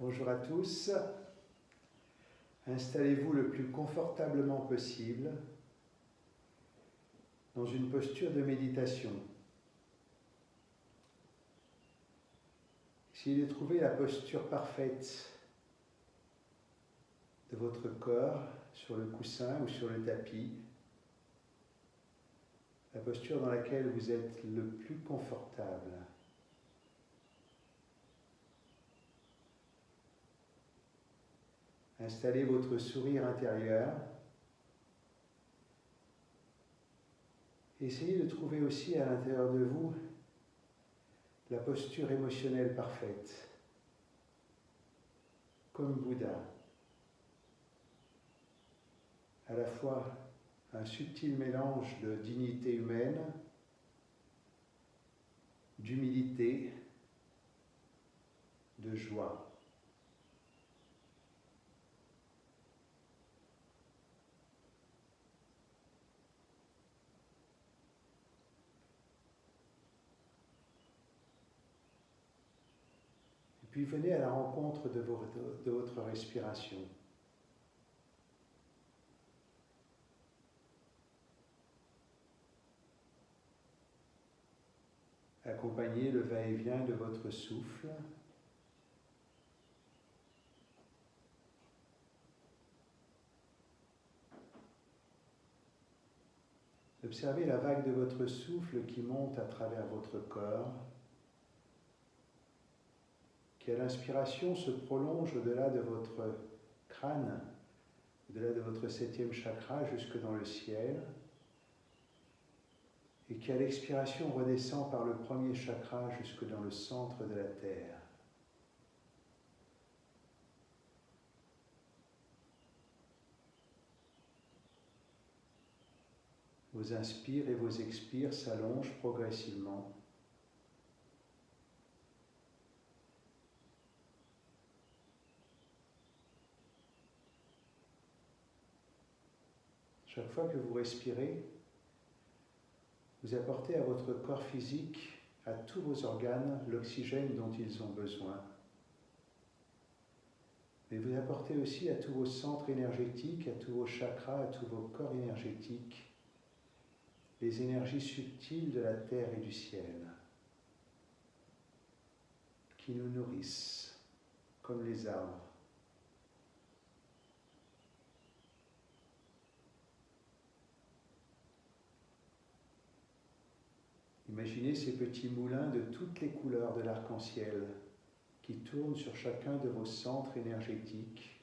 Bonjour à tous. Installez-vous le plus confortablement possible dans une posture de méditation. Essayez de trouver la posture parfaite de votre corps sur le coussin ou sur le tapis, la posture dans laquelle vous êtes le plus confortable. Installez votre sourire intérieur. Essayez de trouver aussi à l'intérieur de vous la posture émotionnelle parfaite, comme Bouddha. À la fois un subtil mélange de dignité humaine, d'humilité, de joie. Et puis venez à la rencontre de votre respiration. Accompagnez le va-et-vient de votre souffle. Observez la vague de votre souffle qui monte à travers votre corps, qui à l'inspiration se prolonge au-delà de votre crâne, au-delà de votre 7e chakra jusque dans le ciel, et qui à l'expiration redescend par le 1er chakra jusque dans le centre de la terre. Vos inspires et vos expires s'allongent progressivement. Chaque fois que vous respirez, vous apportez à votre corps physique, à tous vos organes, l'oxygène dont ils ont besoin. Mais vous apportez aussi à tous vos centres énergétiques, à tous vos chakras, à tous vos corps énergétiques, les énergies subtiles de la terre et du ciel, qui nous nourrissent, comme les arbres. Imaginez ces petits moulins de toutes les couleurs de l'arc-en-ciel qui tournent sur chacun de vos centres énergétiques,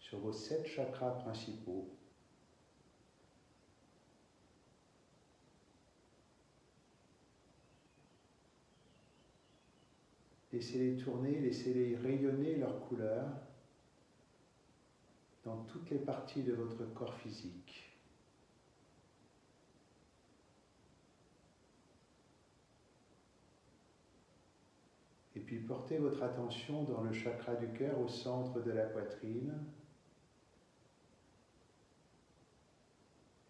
sur vos 7 chakras principaux. Laissez-les tourner, laissez-les rayonner leurs couleurs dans toutes les parties de votre corps physique. Et puis portez votre attention dans le chakra du cœur au centre de la poitrine.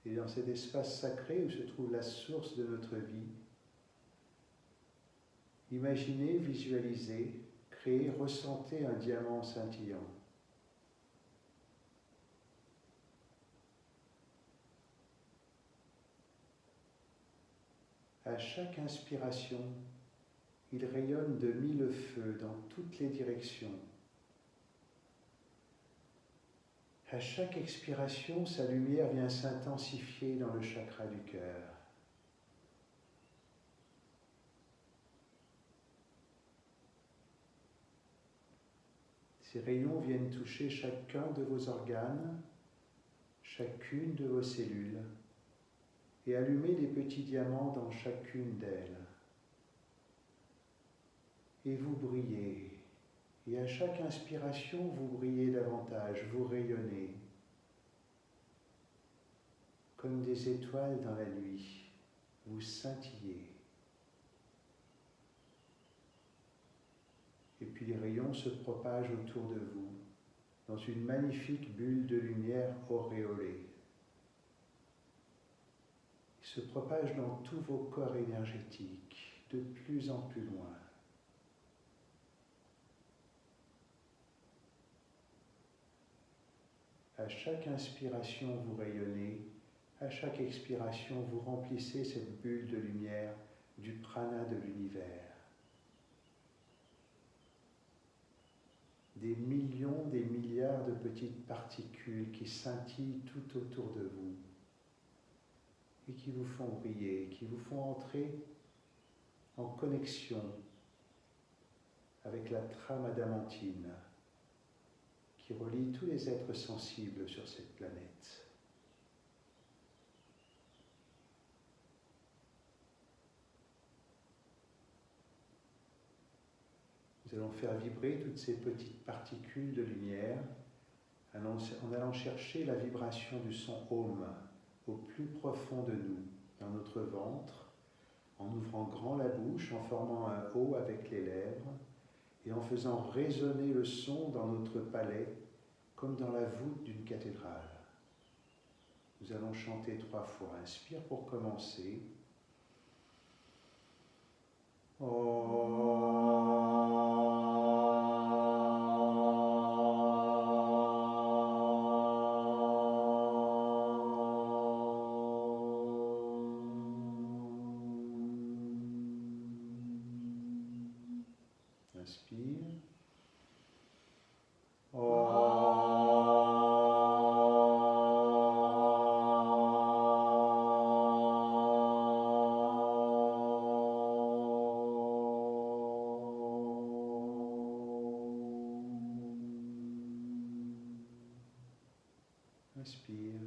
Et dans cet espace sacré où se trouve la source de notre vie, imaginez, visualisez, créez, ressentez un diamant scintillant. À chaque inspiration, il rayonne de 1000 feux dans toutes les directions. À chaque expiration, sa lumière vient s'intensifier dans le chakra du cœur. Ces rayons viennent toucher chacun de vos organes, chacune de vos cellules, et allumer des petits diamants dans chacune d'elles. Et vous brillez. Et à chaque inspiration, vous brillez davantage, vous rayonnez, comme des étoiles dans la nuit, vous scintillez. Et puis les rayons se propagent autour de vous, dans une magnifique bulle de lumière auréolée. Ils se propagent dans tous vos corps énergétiques, de plus en plus loin. À chaque inspiration, vous rayonnez. À chaque expiration, vous remplissez cette bulle de lumière du prana de l'univers. Des millions, des milliards de petites particules qui scintillent tout autour de vous et qui vous font briller, qui vous font entrer en connexion avec la trame adamantine qui relie tous les êtres sensibles sur cette planète. Nous allons faire vibrer toutes ces petites particules de lumière en allant chercher la vibration du son Om au plus profond de nous, dans notre ventre, en ouvrant grand la bouche, en formant un O avec les lèvres et en faisant résonner le son dans notre palais comme dans la voûte d'une cathédrale. Nous allons chanter 3 fois. Inspire pour commencer. Inspire. Inspire.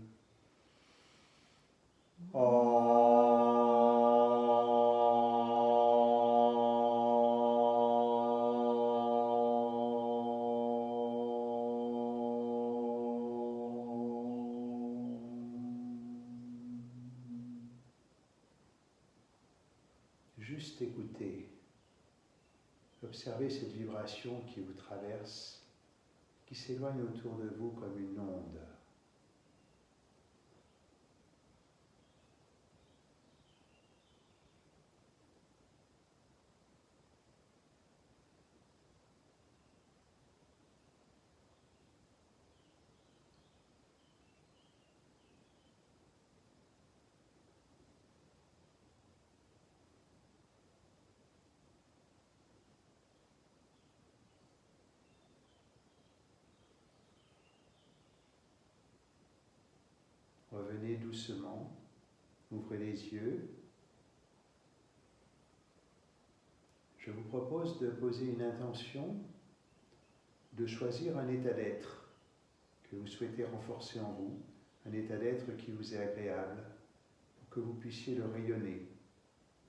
Juste écouter, observez cette vibration qui vous traverse, qui s'éloigne autour de vous comme une onde. Revenez doucement, ouvrez les yeux. Je vous propose de poser une intention, de choisir un état d'être que vous souhaitez renforcer en vous, un état d'être qui vous est agréable, pour que vous puissiez le rayonner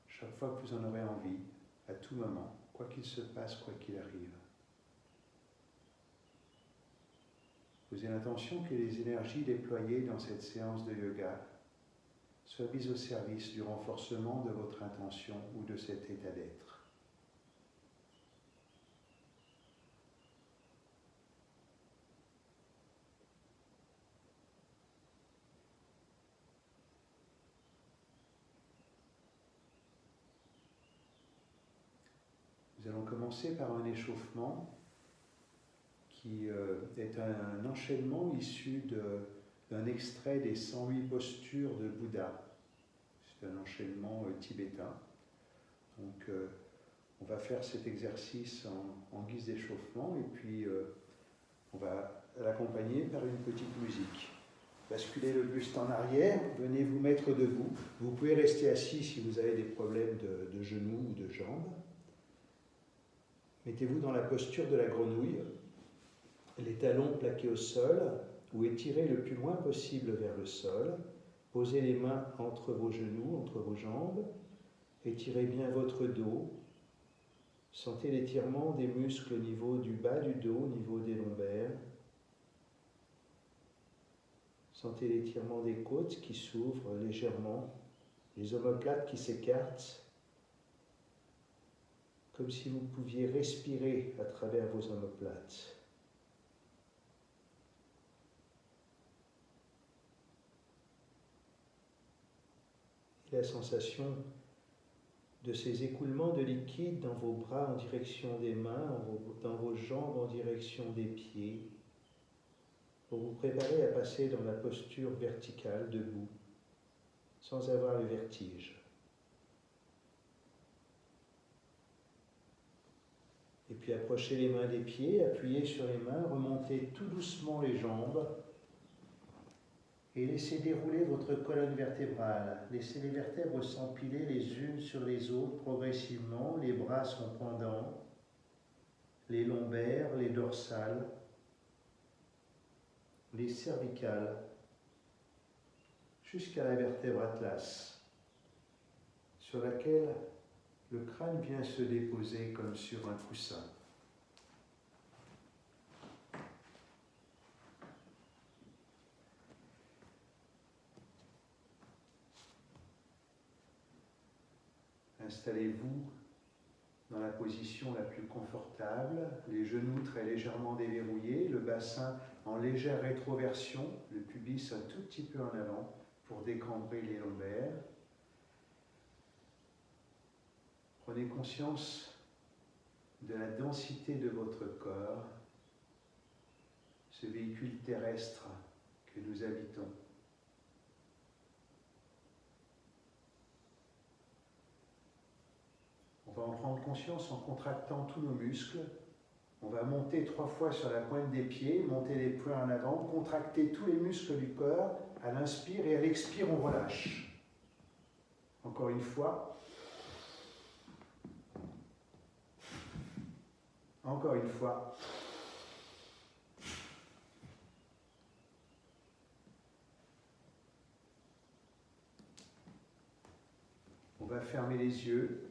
chaque fois que vous en aurez envie, à tout moment, quoi qu'il se passe, quoi qu'il arrive. Posez l'intention que les énergies déployées dans cette séance de yoga soient mises au service du renforcement de votre intention ou de cet état d'être. Nous allons commencer par un échauffement qui est un enchaînement issu d'un extrait des 108 postures de Bouddha. C'est un enchaînement tibétain. Donc on va faire cet exercice en guise d'échauffement et puis on va l'accompagner par une petite musique. Basculez le buste en arrière, venez vous mettre debout. Vous pouvez rester assis si vous avez des problèmes de genoux ou de jambes. Mettez-vous dans la posture de la grenouille, les talons plaqués au sol ou étirés le plus loin possible vers le sol. Posez les mains entre vos genoux, entre vos jambes. Étirez bien votre dos. Sentez l'étirement des muscles au niveau du bas du dos, au niveau des lombaires. Sentez l'étirement des côtes qui s'ouvrent légèrement, les omoplates qui s'écartent, comme si vous pouviez respirer à travers vos omoplates. Et la sensation de ces écoulements de liquide dans vos bras en direction des mains, dans vos jambes en direction des pieds. pour vous préparer à passer dans la posture verticale, debout, sans avoir le vertige. Et puis approchez les mains des pieds, appuyez sur les mains, remontez tout doucement les jambes et laissez dérouler votre colonne vertébrale. Laissez les vertèbres s'empiler les unes sur les autres progressivement, les bras sont pendants, les lombaires, les dorsales, les cervicales, jusqu'à la vertèbre atlas, sur laquelle le crâne vient se déposer comme sur un coussin. Installez-vous dans la position la plus confortable, les genoux très légèrement déverrouillés, le bassin en légère rétroversion, le pubis un tout petit peu en avant pour décambrer les lombaires. Prenez conscience de la densité de votre corps, ce véhicule terrestre que nous habitons. On va en prendre conscience en contractant tous nos muscles. On va monter 3 fois sur la pointe des pieds, monter les poings en avant, contracter tous les muscles du corps. À l'inspire et à l'expire, on relâche. Encore une fois. Encore une fois. On va fermer les yeux.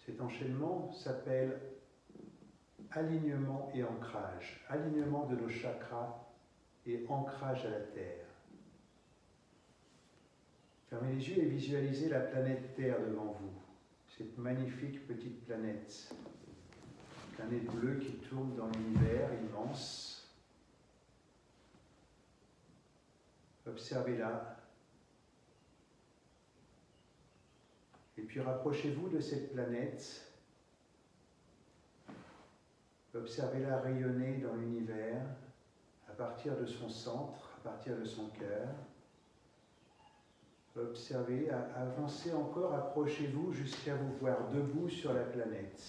Cet enchaînement s'appelle alignement et ancrage. Alignement de nos chakras et ancrage à la terre. Fermez les yeux et visualisez la planète Terre devant vous. Cette magnifique petite planète. Planète bleue qui tourne dans l'univers immense. Observez-la. Et puis rapprochez-vous de cette planète. Observez-la rayonner dans l'univers à partir de son centre, à partir de son cœur. Observez, avancez encore, approchez-vous jusqu'à vous voir debout sur la planète,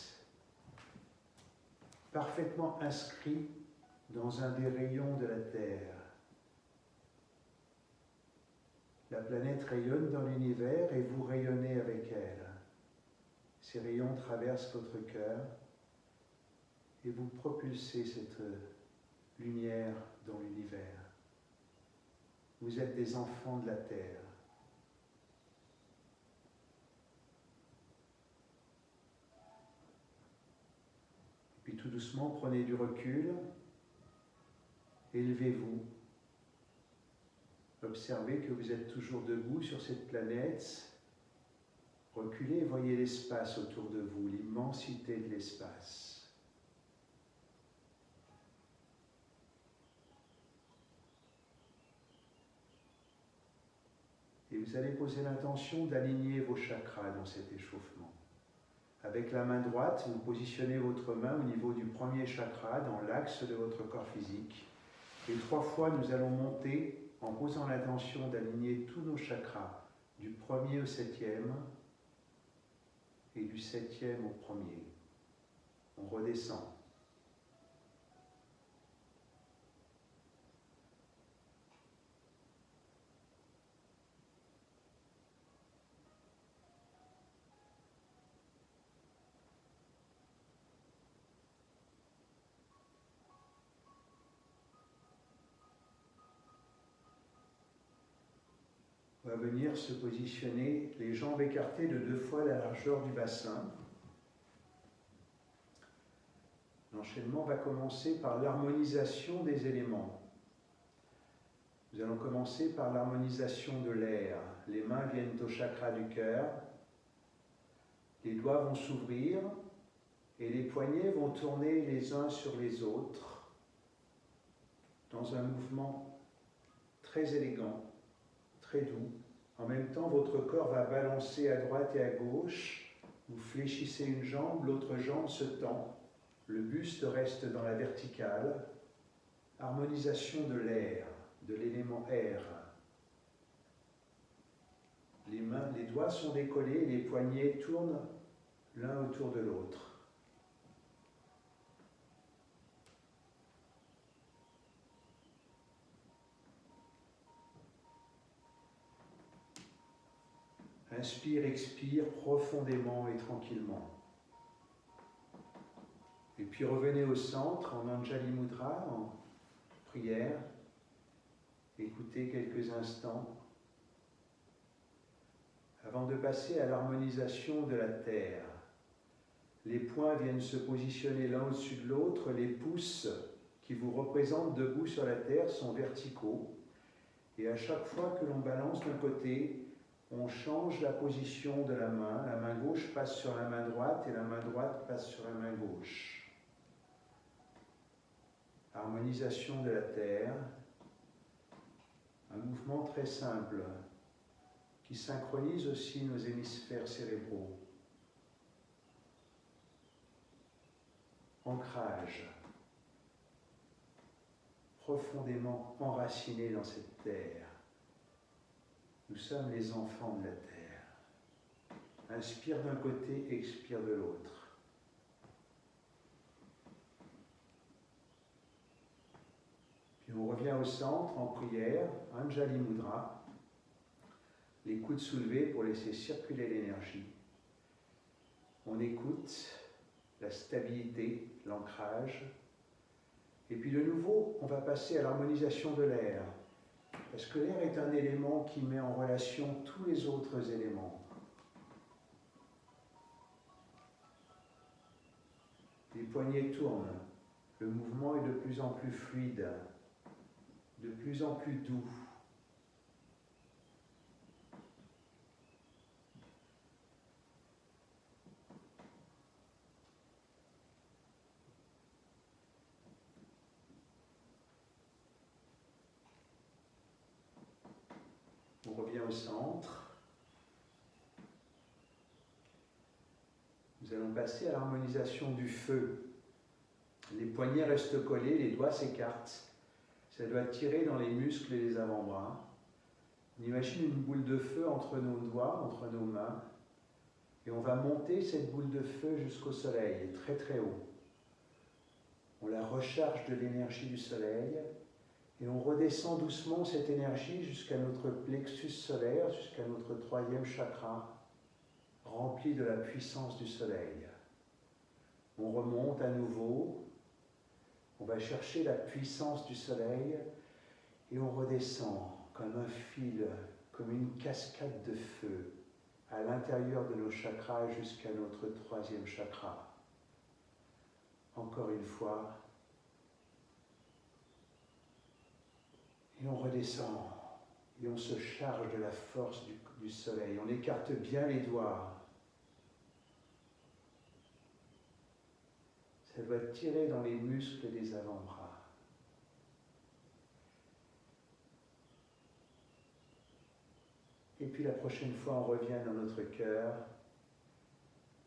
parfaitement inscrit dans un des rayons de la Terre. La planète rayonne dans l'univers et vous rayonnez avec elle. Ces rayons traversent votre cœur et vous propulsez cette lumière dans l'univers. Vous êtes des enfants de la Terre. Puis tout doucement, prenez du recul, élevez-vous. Observez que vous êtes toujours debout sur cette planète. Reculez et voyez l'espace autour de vous, l'immensité de l'espace. Et vous allez poser l'intention d'aligner vos chakras dans cet échauffement. Avec la main droite, vous positionnez votre main au niveau du premier chakra, dans l'axe de votre corps physique. Et 3 fois, nous allons monter en posant l'intention d'aligner tous nos chakras, du premier au 7e et du 7e au premier. On redescend. On va venir se positionner, les jambes écartées de 2 fois la largeur du bassin. L'enchaînement va commencer par l'harmonisation des éléments. Nous allons commencer par l'harmonisation de l'air. Les mains viennent au chakra du cœur. Les doigts vont s'ouvrir et les poignets vont tourner les uns sur les autres dans un mouvement très élégant, très doux. En même temps, votre corps va balancer à droite et à gauche. Vous fléchissez une jambe, l'autre jambe se tend. Le buste reste dans la verticale. Harmonisation de l'air, de l'élément air. Les doigts sont décollés, les poignets tournent l'un autour de l'autre. Inspire, expire profondément et tranquillement. Et puis revenez au centre en Anjali Mudra, en prière. Écoutez quelques instants avant de passer à l'harmonisation de la terre. Les poings viennent se positionner l'un au-dessus de l'autre, les pouces qui vous représentent debout sur la terre sont verticaux. Et à chaque fois que l'on balance d'un côté, on change la position de la main gauche passe sur la main droite et la main droite passe sur la main gauche. Harmonisation de la terre, un mouvement très simple qui synchronise aussi nos hémisphères cérébraux. Ancrage, profondément enraciné dans cette terre. Nous sommes les enfants de la terre. Inspire d'un côté, expire de l'autre. Puis on revient au centre en prière, Anjali Mudra. Les coudes soulevés pour laisser circuler l'énergie. On écoute la stabilité, l'ancrage. Et puis de nouveau, on va passer à l'harmonisation de l'air. Parce que l'air est un élément qui met en relation tous les autres éléments. Les poignets tournent, le mouvement est de plus en plus fluide, de plus en plus doux. On revient au centre. Nous allons passer à l'harmonisation du feu. Les poignets restent collés, les doigts s'écartent. Ça doit tirer dans les muscles et les avant-bras. On imagine une boule de feu entre nos doigts, entre nos mains. Et on va monter cette boule de feu jusqu'au soleil, très très haut. On la recharge de l'énergie du soleil. Et on redescend doucement cette énergie jusqu'à notre plexus solaire, jusqu'à notre 3e chakra, rempli de la puissance du soleil. On remonte à nouveau, on va chercher la puissance du soleil et on redescend comme un fil, comme une cascade de feu à l'intérieur de nos chakras jusqu'à notre 3e chakra. Encore une fois. Et on redescend, et on se charge de la force du soleil. On écarte bien les doigts. Ça doit tirer dans les muscles des avant-bras. Et puis la prochaine fois, on revient dans notre cœur.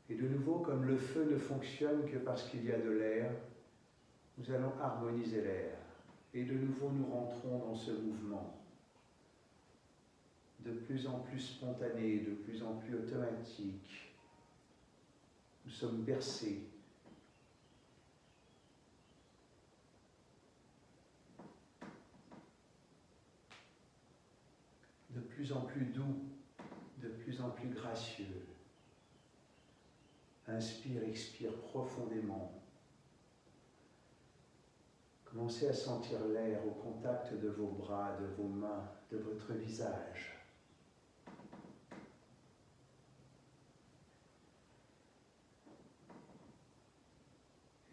Et de nouveau, comme le feu ne fonctionne que parce qu'il y a de l'air, nous allons harmoniser l'air. Et de nouveau, nous rentrons dans ce mouvement de plus en plus spontané, de plus en plus automatique. Nous sommes bercés. De plus en plus doux, de plus en plus gracieux. Inspire, expire profondément. Commencez à sentir l'air au contact de vos bras, de vos mains, de votre visage.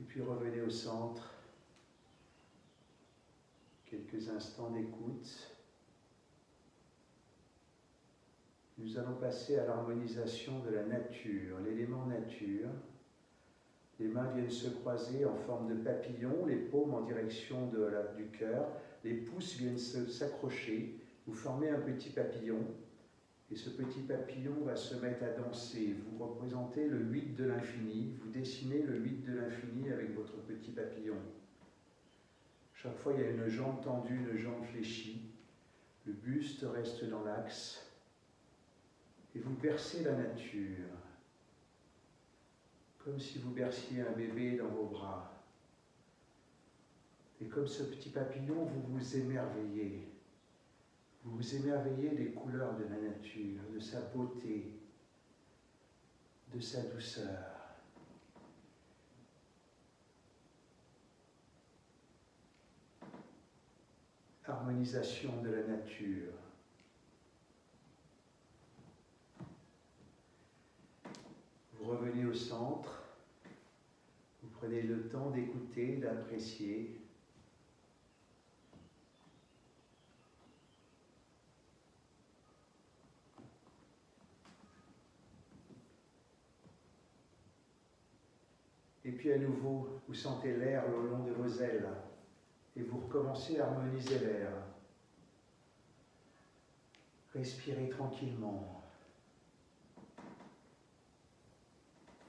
Et puis revenez au centre. Quelques instants d'écoute. Nous allons passer à l'harmonisation de la nature, l'élément nature. Les mains viennent se croiser en forme de papillon, les paumes en direction du cœur, les pouces viennent s'accrocher, vous formez un petit papillon, Et ce petit papillon va se mettre à danser. Vous représentez le 8 de l'infini, vous dessinez le 8 de l'infini avec votre petit papillon. Chaque fois, il y a une jambe tendue, une jambe fléchie. Le buste reste dans l'axe. Et vous bercez la nature, comme si vous berciez un bébé dans vos bras. Et comme ce petit papillon, vous vous émerveillez. Vous vous émerveillez des couleurs de la nature, de sa beauté, de sa douceur. Harmonisation de la nature. Vous revenez au centre, vous prenez le temps d'écouter, d'apprécier. Et puis à nouveau, vous sentez l'air le long de vos ailes et vous recommencez à harmoniser l'air. Respirez tranquillement.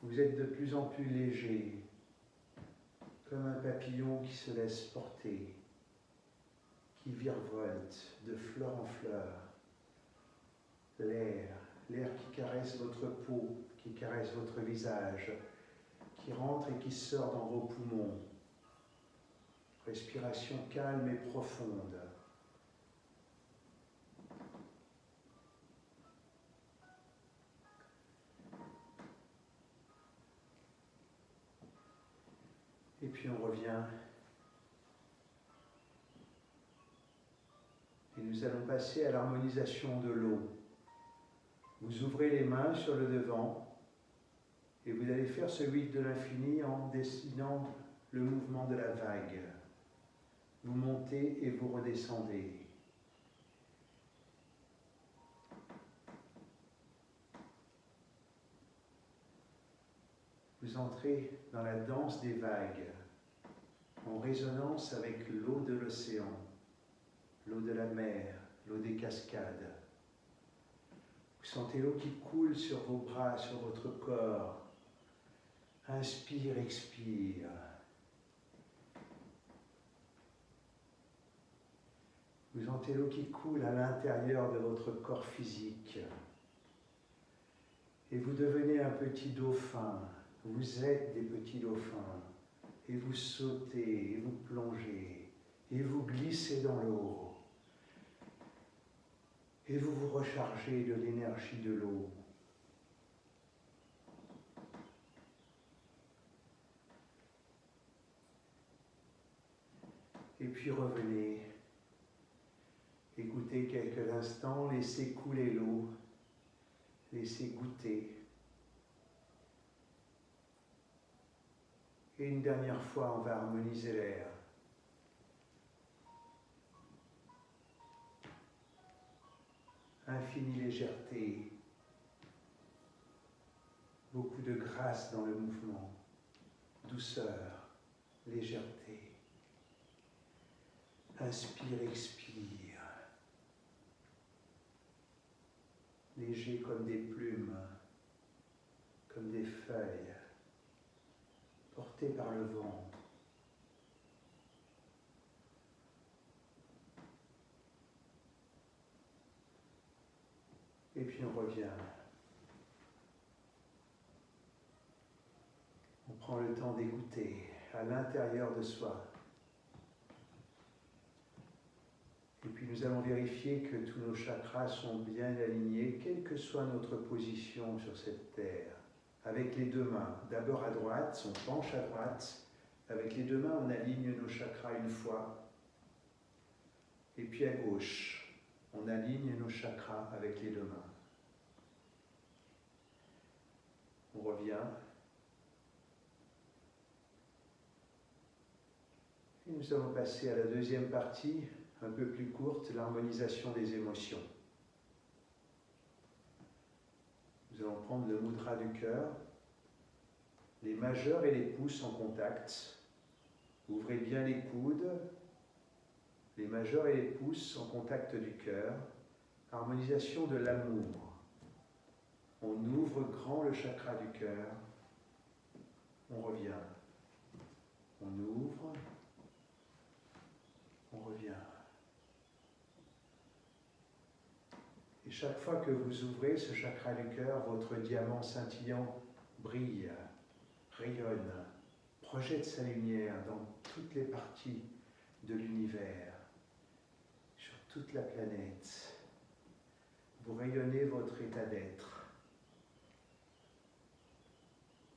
Vous êtes de plus en plus léger, comme un papillon qui se laisse porter, qui virevolte de fleur en fleur. L'air qui caresse votre peau, qui caresse votre visage, qui rentre et qui sort dans vos poumons. Respiration calme et profonde. Et puis on revient. Et nous allons passer à l'harmonisation de l'eau. Vous ouvrez les mains sur le devant et vous allez faire ce 8 de l'infini en dessinant le mouvement de la vague. Vous montez et vous redescendez. Vous entrez dans la danse des vagues, en résonance avec l'eau de l'océan, l'eau de la mer, l'eau des cascades. Vous sentez l'eau qui coule sur vos bras, sur votre corps. Inspire, expire. Vous sentez l'eau qui coule à l'intérieur de votre corps physique. Et vous devenez un petit dauphin. Vous êtes des petits dauphins. Et vous sautez, et vous plongez, et vous glissez dans l'eau. Et vous vous rechargez de l'énergie de l'eau. Et puis revenez. Écoutez quelques instants, laissez couler l'eau, laissez goûter. Et une dernière fois, on va harmoniser l'air. Infinie légèreté, beaucoup de grâce dans le mouvement, douceur, légèreté. Inspire, expire. Léger comme des plumes, comme des feuilles, porté par le vent. Et puis on revient. On prend le temps d'écouter à l'intérieur de soi. Et puis nous allons vérifier que tous nos chakras sont bien alignés, quelle que soit notre position sur cette terre. Avec les deux mains, d'abord à droite, on penche à droite. Avec les deux mains, on aligne nos chakras une fois. Et puis à gauche, on aligne nos chakras avec les deux mains. On revient. Et nous allons passer à la deuxième partie, un peu plus courte, l'harmonisation des émotions. Nous allons prendre le mudra du cœur, les majeurs et les pouces en contact. Ouvrez bien les coudes, les majeurs et les pouces en contact du cœur. Harmonisation de l'amour. On ouvre grand le chakra du cœur. On revient. On ouvre. On revient. Et chaque fois que vous ouvrez ce chakra du cœur, votre diamant scintillant brille, rayonne, projette sa lumière dans toutes les parties de l'univers, sur toute la planète. Vous rayonnez votre état d'être.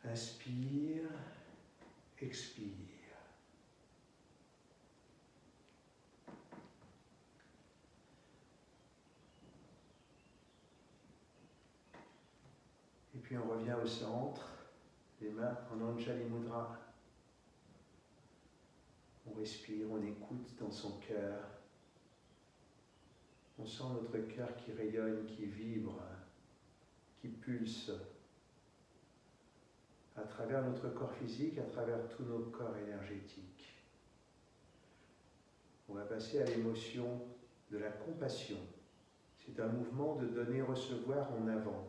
Inspire, expire. Et puis on revient au centre, les mains en Anjali Mudra. On respire, on écoute dans son cœur. On sent notre cœur qui rayonne, qui vibre, qui pulse à travers notre corps physique, à travers tous nos corps énergétiques. On va passer à l'émotion de la compassion. C'est un mouvement de donner-recevoir en avant.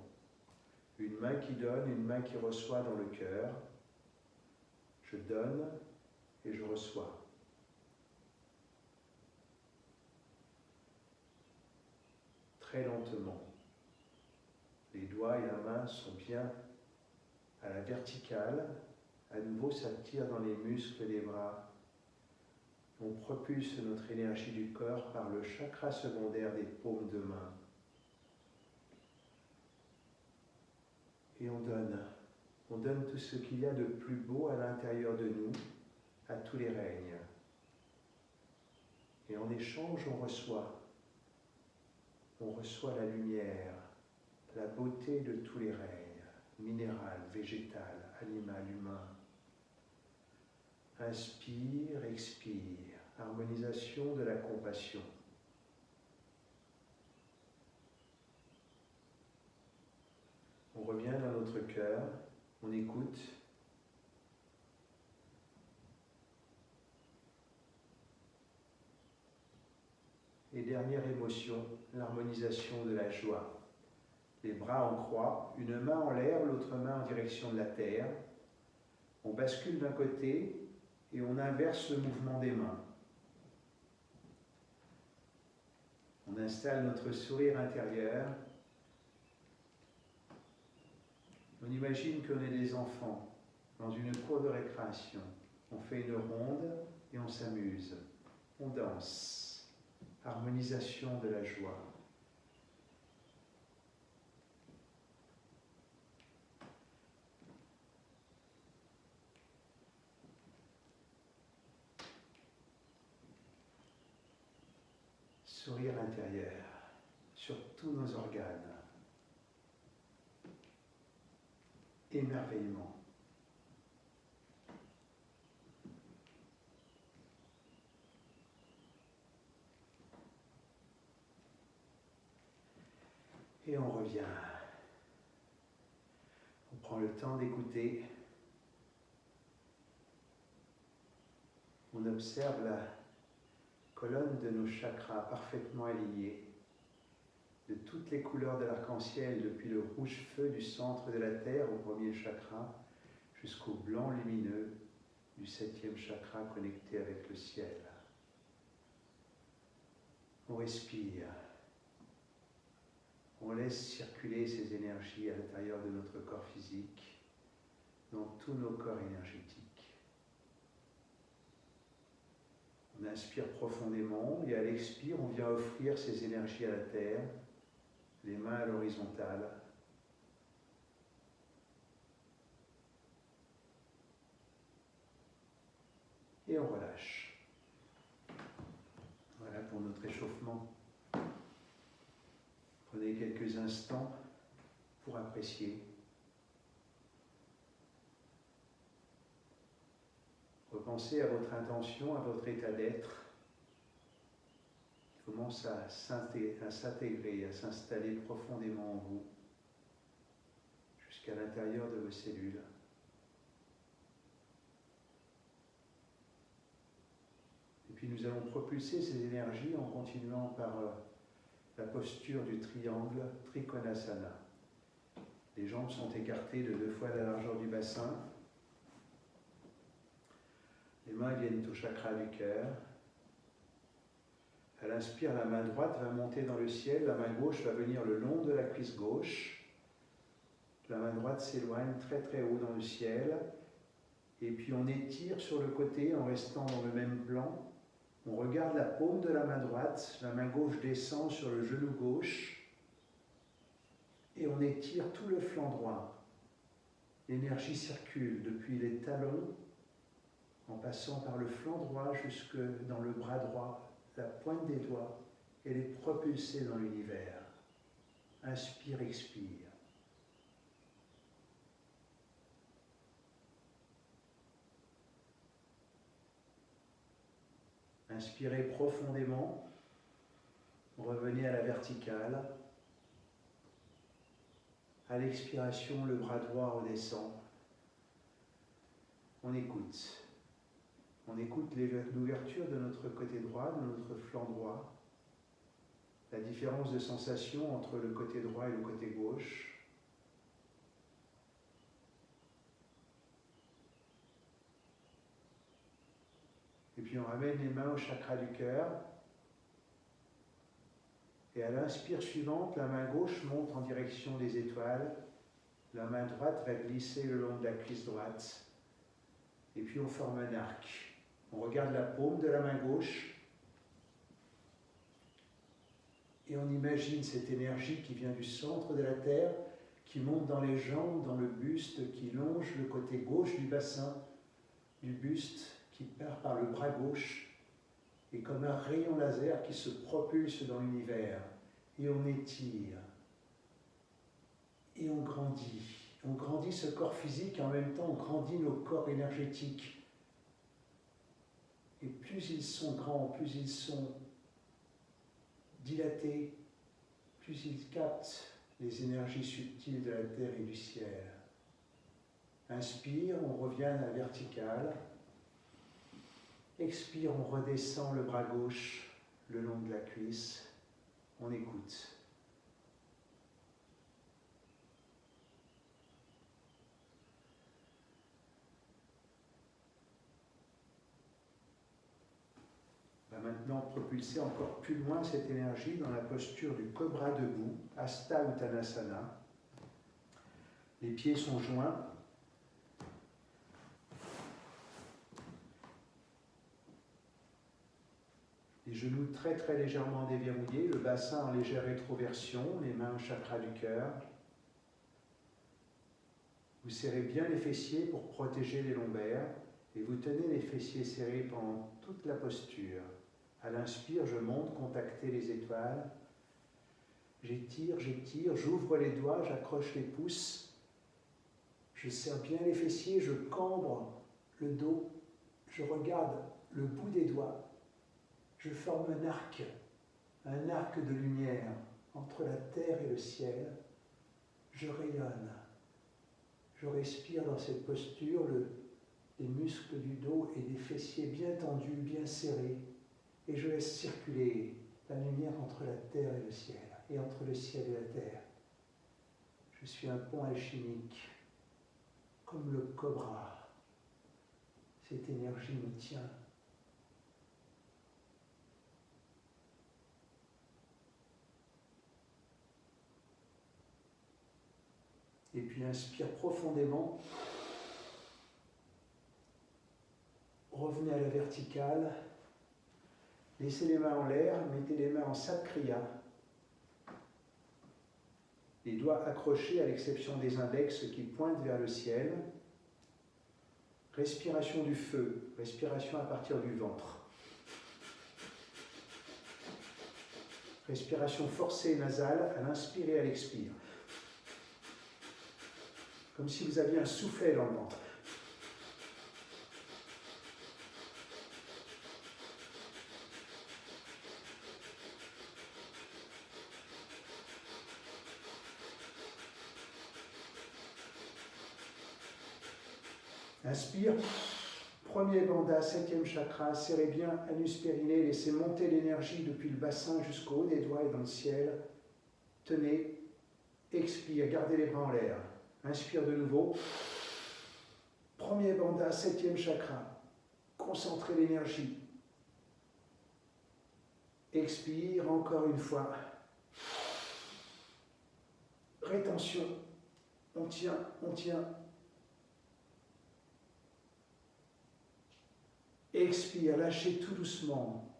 Une main qui donne, une main qui reçoit dans le cœur. Je donne et je reçois. Très lentement. Les doigts et la main sont bien à la verticale. À nouveau, ça tire dans les muscles des bras. On propulse notre énergie du corps par le chakra secondaire des paumes de main. Et on donne. On donne tout ce qu'il y a de plus beau à l'intérieur de nous, à tous les règnes. Et en échange, on reçoit. On reçoit la lumière, la beauté de tous les règnes, minéral, végétal, animal, humain. Inspire, expire, harmonisation de la compassion. On revient dans notre cœur, on écoute. Et dernière émotion, l'harmonisation de la joie. Les bras en croix, une main en l'air, l'autre main en direction de la terre. On bascule d'un côté et on inverse le mouvement des mains. On installe notre sourire intérieur. On imagine qu'on est des enfants dans une cour de récréation. On fait une ronde et on s'amuse. On danse. Harmonisation de la joie. Sourire intérieur sur tous nos organes. Émerveillement. Et on revient. On prend le temps d'écouter. On observe la colonne de nos chakras parfaitement alignée, de toutes les couleurs de l'arc-en-ciel, depuis le rouge feu du centre de la terre au premier chakra, jusqu'au blanc lumineux du 7e chakra connecté avec le ciel. On respire. On laisse circuler ces énergies à l'intérieur de notre corps physique, dans tous nos corps énergétiques. On inspire profondément et à l'expire, on vient offrir ces énergies à la terre, les mains à l'horizontale. Et on relâche. Voilà pour notre échauffement. Prenez quelques instants pour apprécier. Repensez à votre intention, à votre état d'être. Il commence à s'intégrer, à s'installer profondément en vous, jusqu'à l'intérieur de vos cellules. Et puis nous allons propulser ces énergies en continuant par la posture du triangle Trikonasana. Les jambes sont écartées de 2 fois la largeur du bassin. Les mains viennent au chakra du cœur. À l'inspire, la main droite va monter dans le ciel, la main gauche va venir le long de la cuisse gauche. La main droite s'éloigne très très haut dans le ciel. Et puis on étire sur le côté en restant dans le même plan. On regarde la paume de la main droite, la main gauche descend sur le genou gauche. Et on étire tout le flanc droit. L'énergie circule depuis les talons, en passant par le flanc droit jusque dans le bras droit. La pointe des doigts, elle est propulsée dans l'univers. Inspire, expire. Inspirez profondément. Revenez à la verticale. À l'expiration, le bras droit redescend. On écoute. On écoute l'ouverture de notre côté droit, de notre flanc droit. La différence de sensation entre le côté droit et le côté gauche. Et puis on ramène les mains au chakra du cœur. Et à l'inspire suivante, la main gauche monte en direction des étoiles. La main droite va glisser le long de la cuisse droite. Et puis on forme un arc. On regarde la paume de la main gauche. Et on imagine cette énergie qui vient du centre de la terre, qui monte dans les jambes, dans le buste, qui longe le côté gauche du bassin, du buste, qui part par le bras gauche, et comme un rayon laser qui se propulse dans l'univers. Et on étire. Et on grandit. On grandit ce corps physique et en même temps on grandit nos corps énergétiques. Et plus ils sont grands, plus ils sont dilatés, plus ils captent les énergies subtiles de la terre et du ciel. Inspire, on revient à la verticale. Expire, on redescend le bras gauche le long de la cuisse. On écoute. On va maintenant propulser encore plus loin cette énergie dans la posture du cobra debout, Hasta Uttanasana. Les pieds sont joints. Les genoux très très légèrement déverrouillés, le bassin en légère rétroversion, les mains au chakra du cœur. Vous serrez bien les fessiers pour protéger les lombaires et vous tenez les fessiers serrés pendant toute la posture. À l'inspire, je monte, contacter les étoiles. J'étire, j'ouvre les doigts, j'accroche les pouces. Je serre bien les fessiers, je cambre le dos. Je regarde le bout des doigts. Je forme un arc de lumière entre la terre et le ciel. Je rayonne. Je respire dans cette posture, les muscles du dos et des fessiers bien tendus, bien serrés. Et je laisse circuler la lumière entre la terre et le ciel, et entre le ciel et la terre. Je suis un pont alchimique, comme le cobra. Cette énergie me tient. Et puis inspire profondément. Revenez à la verticale. Laissez les mains en l'air, mettez les mains en Satkriya. Les doigts accrochés à l'exception des index qui pointent vers le ciel. Respiration du feu, respiration à partir du ventre. Respiration forcée nasale à l'inspire et à l'expire. Comme si vous aviez un soufflet dans le ventre. Inspire, premier bandha, 7e chakra, serrez bien anus périnée, laissez monter l'énergie depuis le bassin jusqu'au haut des doigts et dans le ciel. Tenez, Expire, gardez les bras en l'air. Inspire de nouveau. Premier bandha, 7e chakra. Concentrez l'énergie. Expire encore une fois. Rétention. On tient, on tient. Expire, lâchez tout doucement.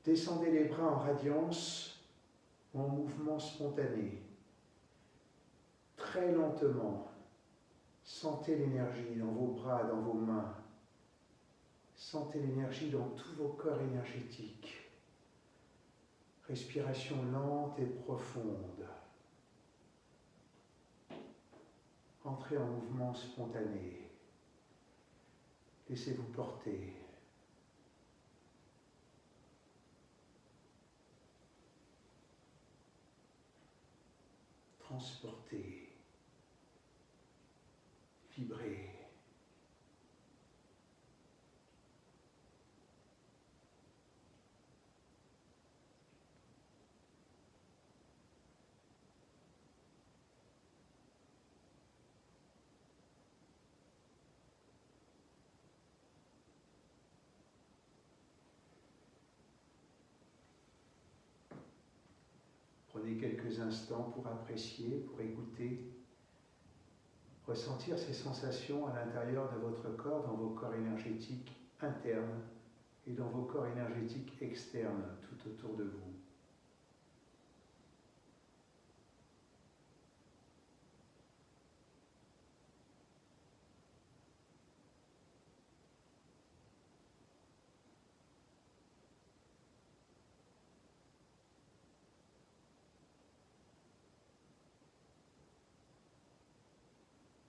Descendez les bras en radiance, en mouvement spontané. Très lentement, sentez l'énergie dans vos bras, dans vos mains. Sentez l'énergie dans tous vos corps énergétiques. Respiration lente et profonde. Entrez en mouvement spontané. Laissez-vous porter. Transporter. Vibrer. Prenez quelques instants pour apprécier, pour écouter, ressentir ces sensations à l'intérieur de votre corps, dans vos corps énergétiques internes et dans vos corps énergétiques externes tout autour de vous.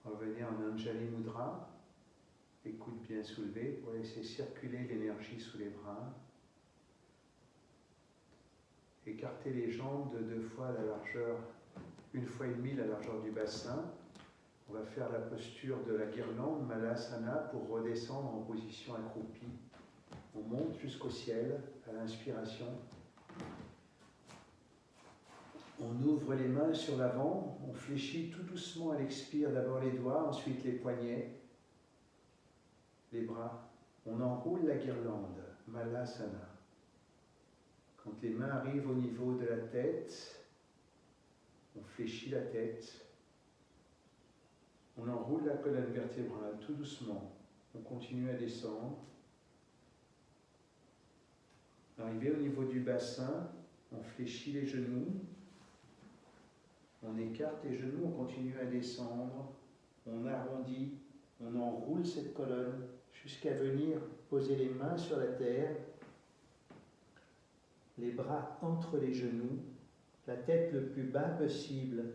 Revenez en Anjali Mudra, écoute bien soulevée pour laisser circuler l'énergie sous les bras. Écartez les jambes de 2 fois la largeur, 1,5 fois la largeur du bassin. On va faire la posture de la guirlande, Malasana, pour redescendre en position accroupie. On monte jusqu'au ciel à l'inspiration. On ouvre les mains sur l'avant, on fléchit tout doucement à l'expire, d'abord les doigts, ensuite les poignets, les bras. On enroule la guirlande, Malasana. Quand les mains arrivent au niveau de la tête, on fléchit la tête. On enroule la colonne vertébrale tout doucement. On continue à descendre. Arrivé au niveau du bassin, on fléchit les genoux. On écarte les genoux, on continue à descendre. On arrondit, on enroule cette colonne jusqu'à venir poser les mains sur la terre. Les bras entre les genoux, la tête le plus bas possible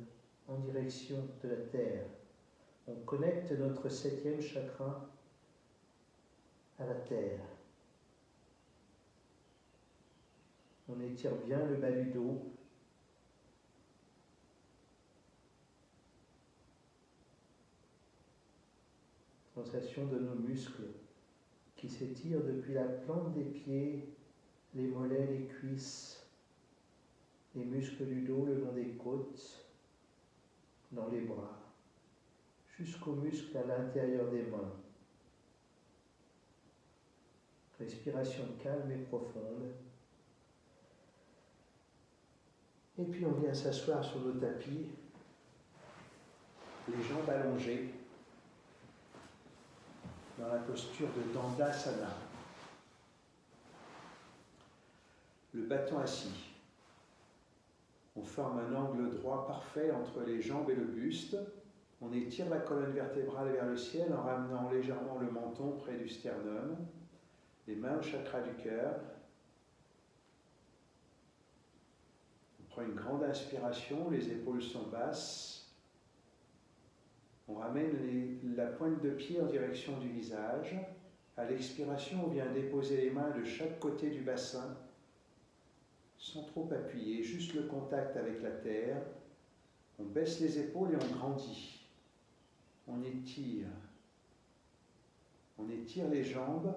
en direction de la terre. On connecte notre 7e chakra à la terre. On étire bien le bas du dos. Sensation de nos muscles qui s'étirent depuis la plante des pieds, les mollets, les cuisses, les muscles du dos le long des côtes, dans les bras, jusqu'aux muscles à l'intérieur des mains. Respiration calme et profonde. Et puis on vient s'asseoir sur le tapis, les jambes allongées, dans la posture de Dandasana. Le bâton assis. On forme un angle droit parfait entre les jambes et le buste. On étire la colonne vertébrale vers le ciel en ramenant légèrement le menton près du sternum. Les mains au chakra du cœur. On prend une grande inspiration, les épaules sont basses. On ramène la pointe de pied en direction du visage. À l'expiration, on vient déposer les mains de chaque côté du bassin, sans trop appuyer, juste le contact avec la terre. On baisse les épaules et on grandit. On étire. On étire les jambes,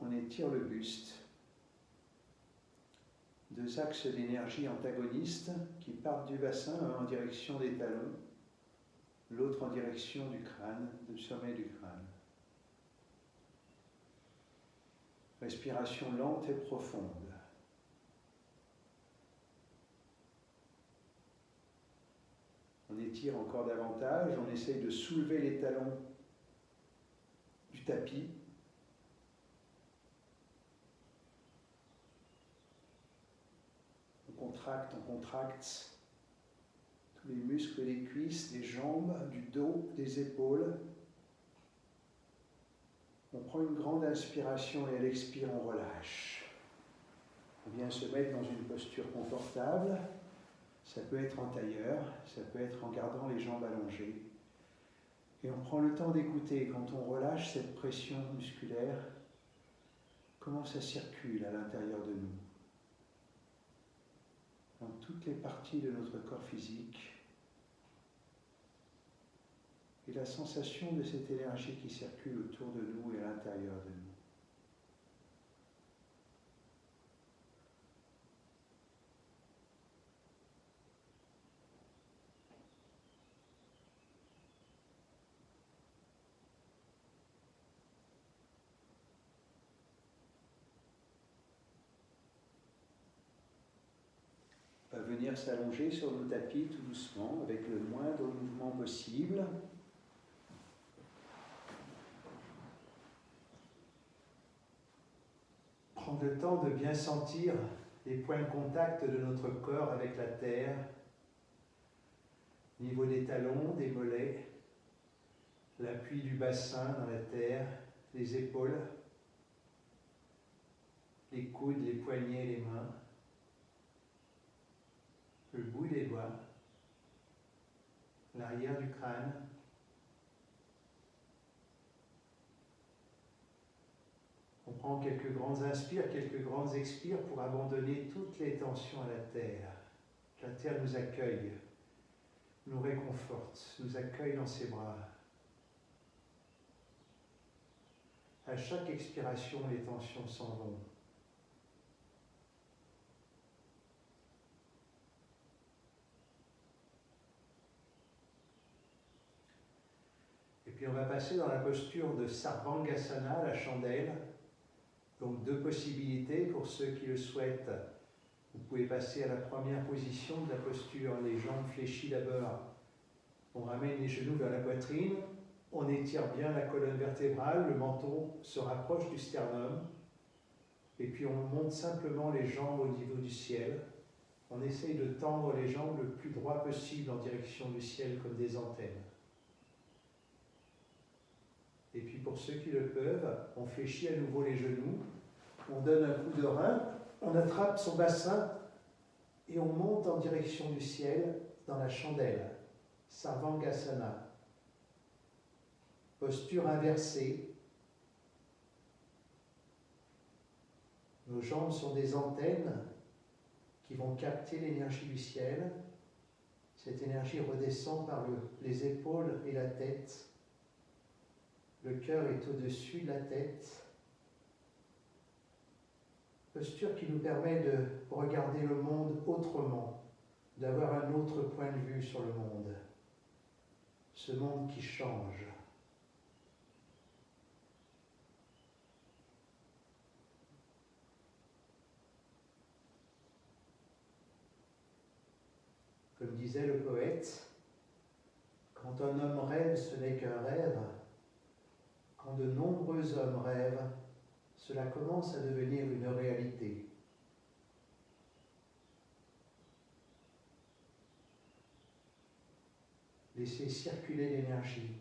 on étire le buste. deux axes d'énergie antagonistes qui partent du bassin, un en direction des talons, l'autre en direction du crâne, du sommet du crâne. Respiration lente et profonde. On étire encore davantage, on essaye de soulever les talons du tapis. On contracte tous les muscles des cuisses, des jambes, du dos, des épaules. On prend une grande inspiration et à l'expire, on relâche. On vient se mettre dans une posture confortable. Ça peut être en tailleur, ça peut être en gardant les jambes allongées. Et on prend le temps d'écouter quand on relâche cette pression musculaire, comment ça circule à l'intérieur de nous, dans toutes les parties de notre corps physique. Et la sensation de cette énergie qui circule autour de nous et à l'intérieur de nous. On va venir s'allonger sur nos tapis tout doucement, avec le moindre mouvement possible. Prendre le temps de bien sentir les points de contact de notre corps avec la terre, au niveau des talons, des mollets, l'appui du bassin dans la terre, les épaules, les coudes, les poignets, les mains, le bout des doigts, l'arrière du crâne. On prend quelques grands inspires, quelques grands expires pour abandonner toutes les tensions à la terre. La terre nous accueille, nous réconforte, nous accueille dans ses bras. À chaque expiration, les tensions s'en vont. Et puis on va passer dans la posture de Sarvangasana, la chandelle. Donc deux possibilités pour ceux qui le souhaitent. Vous pouvez passer à la première position de la posture, les jambes fléchies d'abord. On ramène les genoux vers la poitrine, on étire bien la colonne vertébrale, le menton se rapproche du sternum, et puis on monte simplement les jambes au niveau du ciel. On essaye de tendre les jambes le plus droit possible en direction du ciel comme des antennes. Et puis pour ceux qui le peuvent, on fléchit à nouveau les genoux, on donne un coup de rein, on attrape son bassin et on monte en direction du ciel dans la chandelle, Sarvangasana. Posture inversée. Nos jambes sont des antennes qui vont capter l'énergie du ciel. Cette énergie redescend par les épaules et la tête. Le cœur est au-dessus de la tête. Posture qui nous permet de regarder le monde autrement, d'avoir un autre point de vue sur le monde. Ce monde qui change. Comme disait le poète, quand un homme rêve, ce n'est qu'un rêve. Quand de nombreux hommes rêvent, cela commence à devenir une réalité. Laissez circuler l'énergie.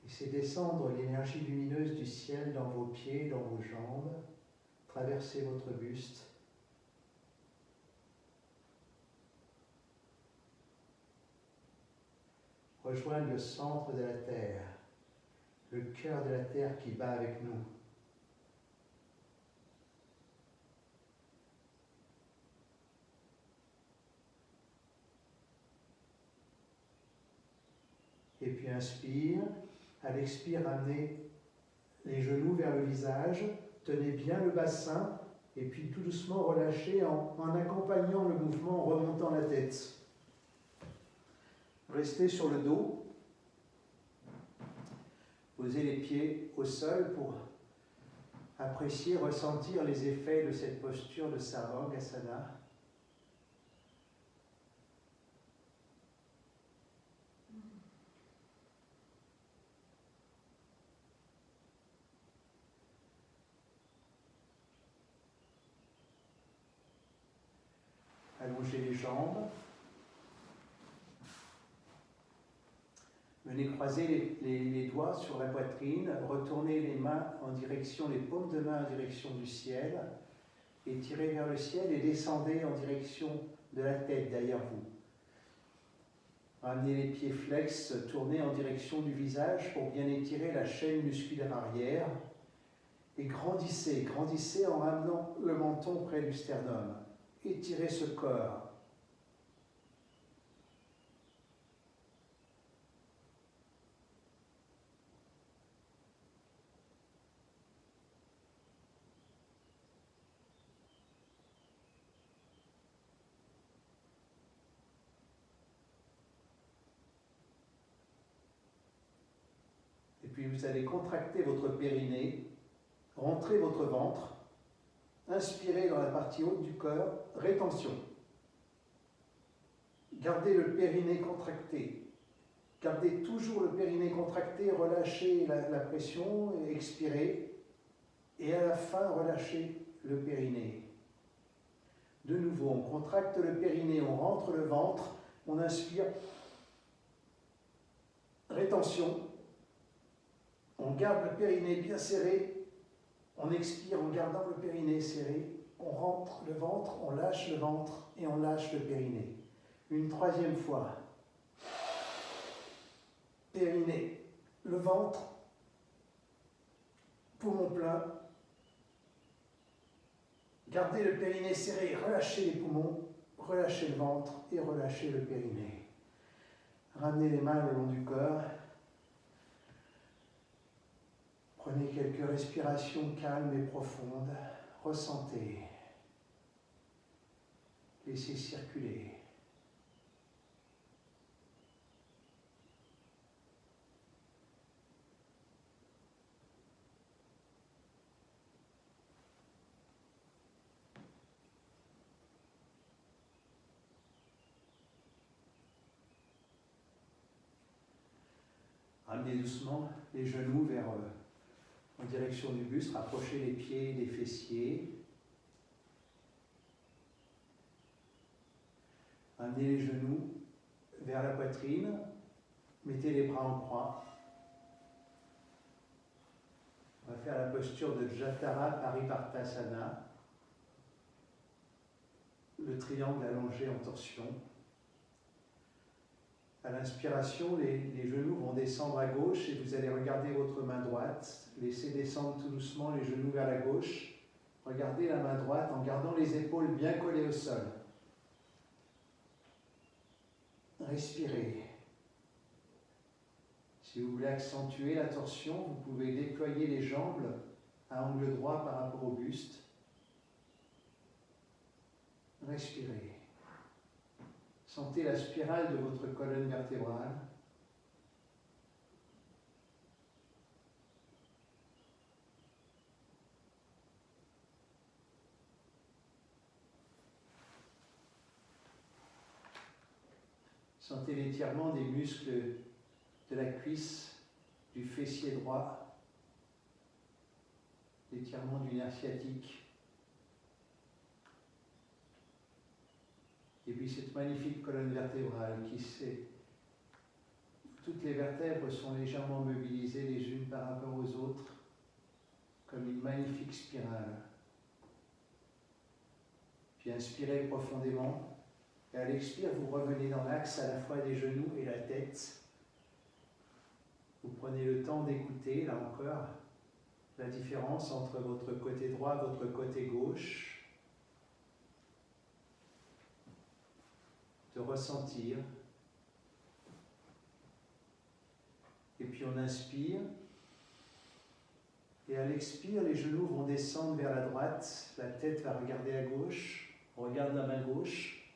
Laissez descendre l'énergie lumineuse du ciel dans vos pieds, dans vos jambes. Traversez votre buste. Rejoignez le centre de la terre. Le cœur de la terre qui bat avec nous. Et puis inspire. À l'expire, ramenez les genoux vers le visage. Tenez bien le bassin Et puis tout doucement relâchez en accompagnant le mouvement en remontant la tête. Restez sur le dos. Posez les pieds au sol pour apprécier, ressentir les effets de cette posture de Sarvangasana. Allongez les jambes. Venez croiser les doigts sur la poitrine, retournez les mains en direction, les paumes de main en direction du ciel, et tirez vers le ciel et descendez en direction de la tête derrière vous. Ramenez les pieds flex, tournez en direction du visage pour bien étirer la chaîne musculaire arrière, et grandissez, grandissez en ramenant le menton près du sternum. Étirez ce corps. Et puis vous allez contracter votre périnée, rentrer votre ventre, inspirez dans la partie haute du corps, rétention. Gardez le périnée contracté. Gardez toujours le périnée contracté, relâchez la pression, expirez. Et à la fin, relâchez le périnée. De nouveau, on contracte le périnée, on rentre le ventre, on inspire. Rétention. On garde le périnée bien serré. On expire en gardant le périnée serré. On rentre le ventre, on lâche le ventre et on lâche le périnée. Une troisième fois. Périnée, le ventre, poumon plein. Gardez le périnée serré, relâchez les poumons, relâchez le ventre et relâchez le périnée. Ramenez les mains le long du corps. Prenez quelques respirations calmes et profondes. Ressentez. Laissez circuler. Ramenez doucement les genoux en direction du buste, rapprochez les pieds des fessiers. Ramenez les genoux vers la poitrine, mettez les bras en croix. On va faire la posture de Jatara Parivartasana, le triangle allongé en torsion. À l'inspiration, les genoux vont descendre à gauche et vous allez regarder votre main droite. Laissez descendre tout doucement les genoux vers la gauche. Regardez la main droite en gardant les épaules bien collées au sol. Respirez. Si vous voulez accentuer la torsion, vous pouvez déployer les jambes à angle droit par rapport au buste. Respirez. Sentez la spirale de votre colonne vertébrale. Sentez l'étirement des muscles de la cuisse, du fessier droit, l'étirement du nerf sciatique. Et puis cette magnifique colonne vertébrale toutes les vertèbres sont légèrement mobilisées les unes par rapport aux autres, comme une magnifique spirale. Puis inspirez profondément, et à l'expire, vous revenez dans l'axe à la fois des genoux et la tête. Vous prenez le temps d'écouter, là encore, la différence entre votre côté droit et votre côté gauche, de ressentir. Et puis on inspire, Et à l'expire, les genoux vont descendre vers la droite, la tête va regarder à gauche, on regarde la main gauche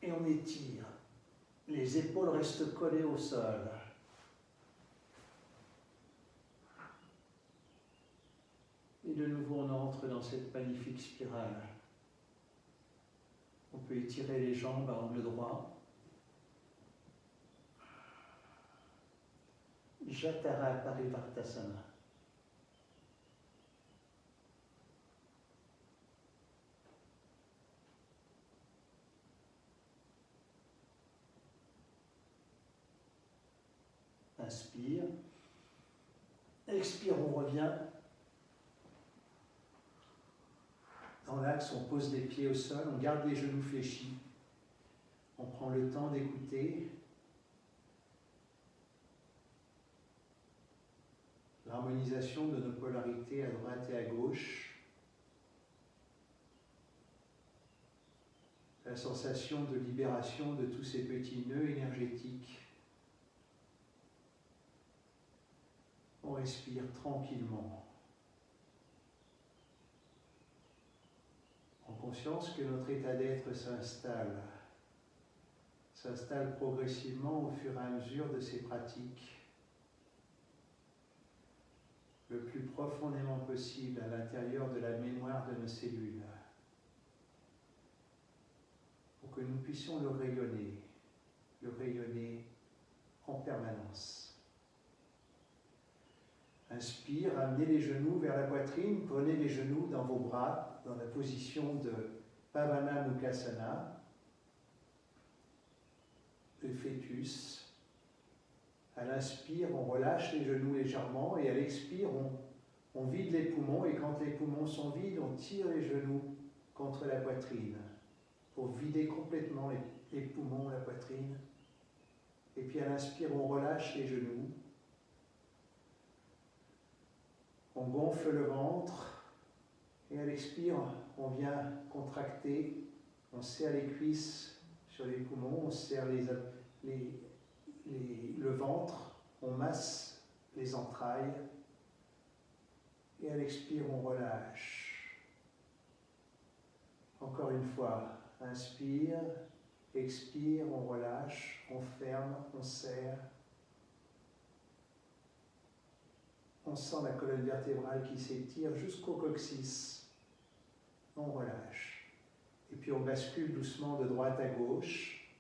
et on étire. Les épaules restent collées au sol. Et de nouveau, on entre dans cette magnifique spirale. On peut étirer les jambes à angle droit. Jatara Parivartasana. Inspire. Expire, on revient. Dans l'axe, on pose les pieds au sol, on garde les genoux fléchis. On prend le temps d'écouter l'harmonisation de nos polarités à droite et à gauche. La sensation de libération de tous ces petits nœuds énergétiques. On respire tranquillement, en conscience que notre état d'être s'installe progressivement au fur et à mesure de ces pratiques, le plus profondément possible à l'intérieur de la mémoire de nos cellules, pour que nous puissions le rayonner en permanence. Inspire, amenez les genoux vers la poitrine, prenez les genoux dans vos bras, dans la position de Pavana Mukasana, le fœtus. À l'inspire, on relâche les genoux légèrement et à l'expire, on vide les poumons et quand les poumons sont vides, on tire les genoux contre la poitrine pour vider complètement les poumons, la poitrine. Et puis à l'inspire, on relâche les genoux. On gonfle le ventre et à l'expire, on vient contracter, on serre les cuisses sur les poumons, on serre le ventre, on masse les entrailles et à l'expire, on relâche. Encore une fois, inspire, expire, on relâche, on ferme, on serre. On sent la colonne vertébrale qui s'étire jusqu'au coccyx. On relâche. Et puis on bascule doucement de droite à gauche.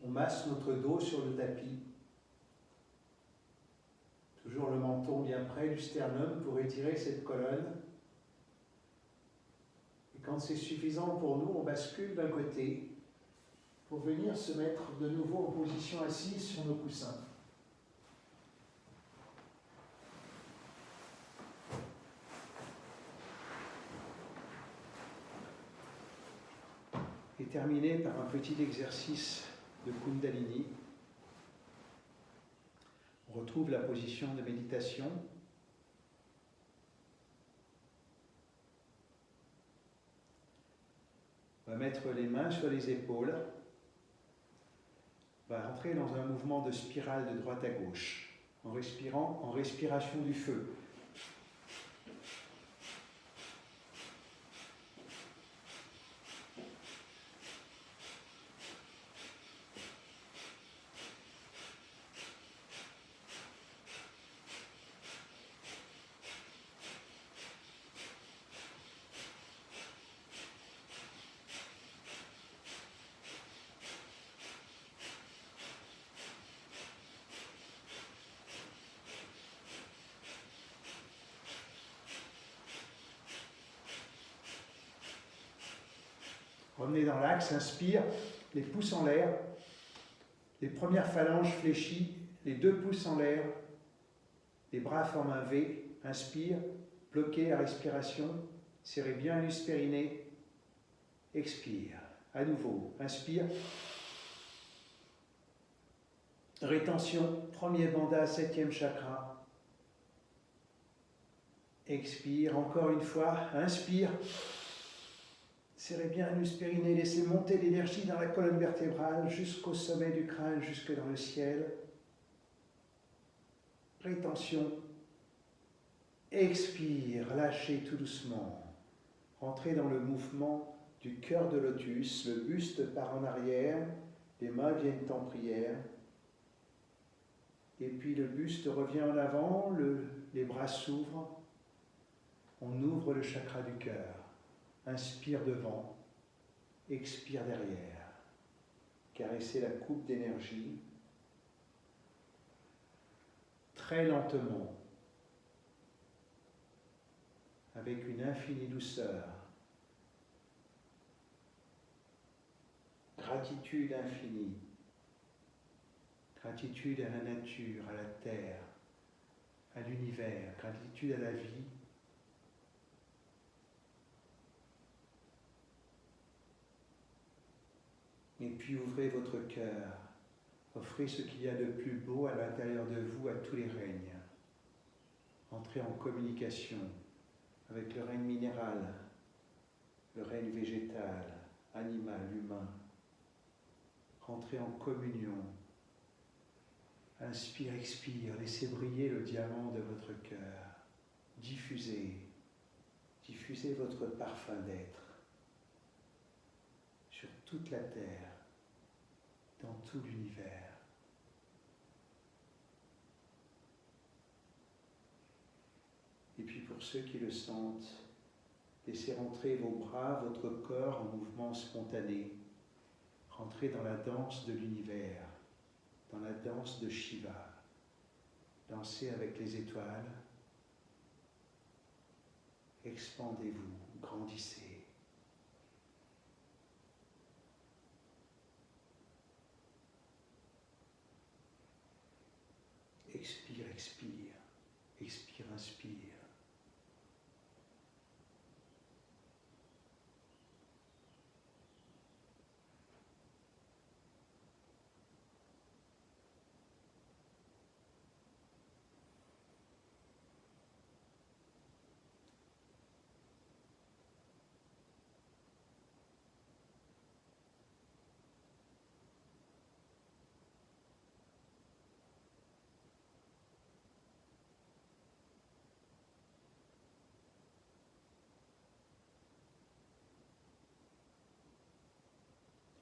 On masse notre dos sur le tapis. Toujours le menton bien près du sternum pour étirer cette colonne. Et quand c'est suffisant pour nous, on bascule d'un côté pour venir se mettre de nouveau en position assise sur nos coussins. Et terminer par un petit exercice de Kundalini. On retrouve la position de méditation. On va mettre les mains sur les épaules. On va rentrer dans un mouvement de spirale de droite à gauche, en respirant en respiration du feu. Revenez dans l'axe, inspire, les pouces en l'air, les premières phalanges fléchies, les 2 pouces en l'air, les bras forment un V, inspire, bloquez la respiration, serrez bien l'anus périnée, expire, à nouveau, inspire, rétention, premier bandha, 7e chakra, expire, encore une fois, inspire, serrez bien l'anus périnée, laissez monter l'énergie dans la colonne vertébrale jusqu'au sommet du crâne, jusque dans le ciel. Rétention. Expire, lâchez tout doucement. Rentrez dans le mouvement du cœur de lotus, le buste part en arrière, les mains viennent en prière. Et puis le buste revient en avant, les bras s'ouvrent. On ouvre le chakra du cœur. Inspire devant, expire derrière. Caressez la coupe d'énergie. Très lentement, avec une infinie douceur. Gratitude infinie. Gratitude à la nature, à la terre, à l'univers. Gratitude à la vie. Et puis ouvrez votre cœur. Offrez ce qu'il y a de plus beau à l'intérieur de vous à tous les règnes. Entrez en communication avec le règne minéral, le règne végétal, animal, humain. Rentrez en communion. Inspire, expire, laissez briller le diamant de votre cœur. Diffusez votre parfum d'être sur toute la terre, dans tout l'univers. Et puis pour ceux qui le sentent, laissez rentrer vos bras, votre corps en mouvement spontané. Rentrez dans la danse de l'univers, dans la danse de Shiva. Dansez avec les étoiles. Expandez-vous, grandissez. Expire, expire. Expire, inspire.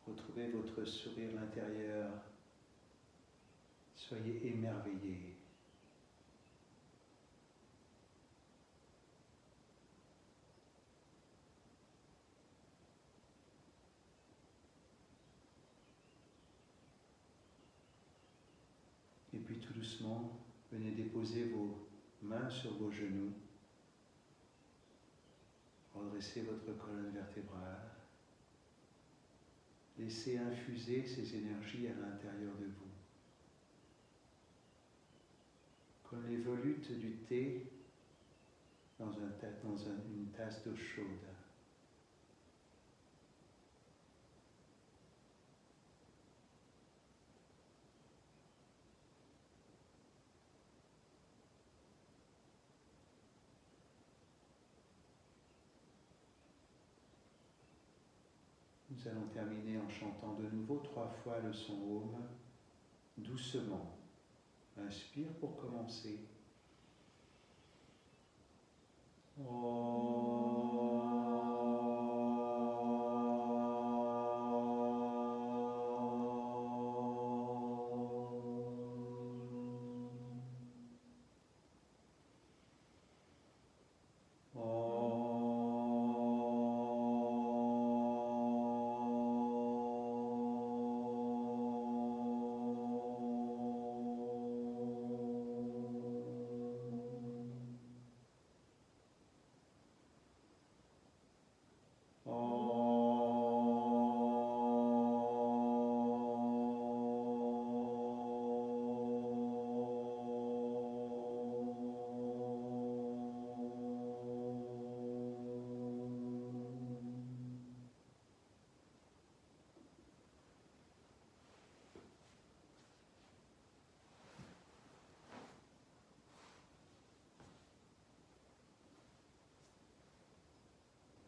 Retrouvez votre sourire à l'intérieur. Soyez émerveillés. Et puis tout doucement, venez déposer vos mains sur vos genoux. Redressez votre colonne vertébrale. Laissez infuser ces énergies à l'intérieur de vous. Comme les volutes du thé dans une tasse d'eau chaude. Nous allons terminer en chantant de nouveau 3 fois le son Om, doucement. Inspire pour commencer.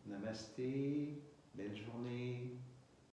Namasté, belle journée.